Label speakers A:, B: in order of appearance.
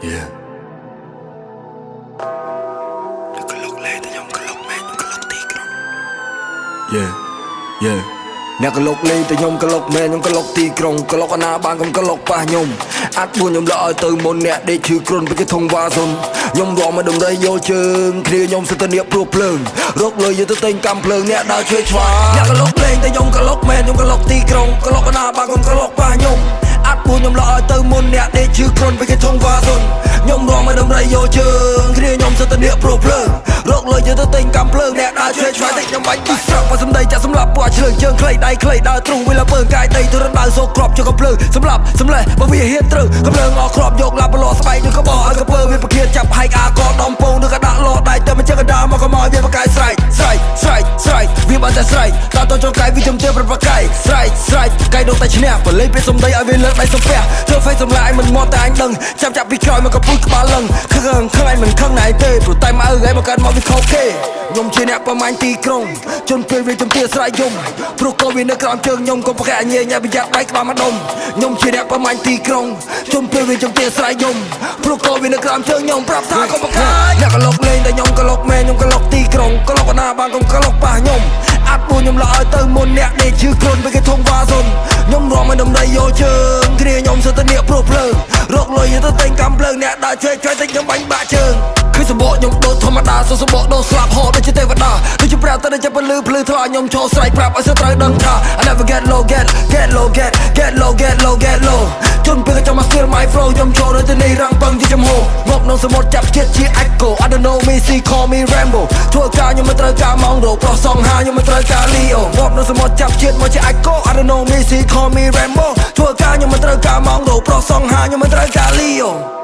A: Yeah. ក្លុកលេតែខ្ញុំក្លុកមែនខ្ញុំក្លុកទីក្រុង Yeah Yeah អ្នកក្លុកលេតែខ្ញុំក្លុកមែនខ្ញុំក្លុកទីក្រុងក្លុកអាណាបានកុំក្លុកប៉ះខ្ញុំអាចបួនខ្ញុំលក់ឲ្យទៅមុនអ្នកដេកឈឺគ្រុនពីគេធំវ៉ាសុនខ្ញុំរំមកដំរីយកជើងគ្នាខ្ញុំសិតតែនៀកព្រោះភ្លើងរកលុយយកទៅទិញកាំភ្លើងអ្នកដើរឆ្វេងឆ្វាអ្នកក្លុកលេតែខ្ញុំក្លុកមែនខ្ញុំក្លុកទីក្រុងក្លុកអាណាបានកុំក្លុកប៉ះខ្ញុំអាចបួនខ្ញុំលក់ឲ្យទៅមុនអ្នកដេកឈឺគ្រុនពីគេធំវ៉ាសុនខ្ញុំរំមកដំរីយកជើងគ្នាខ្ញុំសិតតែនៀកព្រោះភ្លើងរកលុយយកទៅទិញកាំភ្លើងអ្នកដើរឆ្វេងឆ្វាតិចខ្ញុំបាញ់ពីស្រាប់បើសំដីចាក់សម្លាប់ပွားឆ្លើងជើងខ្លីដៃខ្លីដើរទ្រូងវាលពើកាយដីទៅរំដៅសូក្របជើងកំភ្លើងសម្លាប់សម្លេះបើវាហ៊ានត្រូវកំភ្លើងអស់គ្រាប់យកឡាប់ប្រឡោស្បែកនឹងក៏បោឲ្យកពើវាប្រគៀតចាប់ហែកអាកដំពងនឹងក៏ដាក់លោដៃទៅមិនចឹងក៏ដើរមកក៏មកវាបកាយស្រែកវាបានតែស្រែកតទៅចង្កាយវាជំទាវប្រប្រកាយស្រែកកាយដកតែឈ្នះបលេងពេលសំដីឲ្យវាលើកដៃសំពះធ្វើហ្វេសសម្លាយមិនមកតែអញដឹងចាប់ពីក្រោយមកក៏ពុយក្បាលលឹងខឹងអញមិនខឹងណៃទេព្រោះតែមកឲ្យមកកើតមកវាខុសគេខ្ញុំជាអ្នកប្រមាញ់ទីក្រុងជន់ពេលវាជំទាវស្រែកយំព្រោះកូនវានៅក្រោមជើងខ្ញុំកុំប្រកែកញ៉ែញ៉ាប្រយ័ត្នដៃក្បាលមកដុំខ្ញុំជាអ្នកប្រមាញ់ទីក្រុងជន់ពេលវាជំទាវស្រែកយំព្រោះកូនវានៅក្រោមជើងខ្ញុំប្រាប់ថាកុំប្រកែកអ្នកក្លុកលេងតែខ្ញុំក្លុកមែនខ្ញុំក្លុកទីក្រុងក្លុកអាណាបានកុំក្លុកប៉ះខ្ញុំអាចបួនខ្ញុំលក់ឲ្យទៅមុនអ្នកដេកឈឺគ្រុនពេលគេធំវ៉ាសុនខ្ញុំរំឲ្យដំរីយកជើងគ្នាខ្ញុំសិតតែនៀកព្រោះភ្លើងរកលុយទៅទិញកាំភ្លើងអ្នកដើរឆ្វេងឆ្វាយតិចខ្ញុំបាញ់បាក់ជើងឃើញសម្បកខ្ញុំដូរធម្មតាសសម្បកដូរស្លាប់ហោដូចជាទេវតាដូចជាប្រាទៅដូចជាពលឺភ្លឺថ្លាខ្ញុំចូលស្រែកប្រាប់ឲ្យសត្រូវដឹងថា I never get low get low ជន់ពេលចាំមក feel my flow ខ្ញុំចូលនៅទីនេះរាំងពឹងជាចំហមកនៅសមុទ្រចាប់ជាតិជា echo I don't know me see call me Rambo ធ្វើការខ្ញុំមិនត្រូវការម៉ោងរោប្រុសសង្ហាខ្ញុំមិនត្រូវការ Leo មកនៅសមុទ្រចាប់ជាតិមកជា echo I don't know me see call me Rambo ធ្វើការខ្ញុំមិនត្រូវការម៉ោងរោប្រុសសង្ហាខ្ញុំមិនត្រូវការ Leo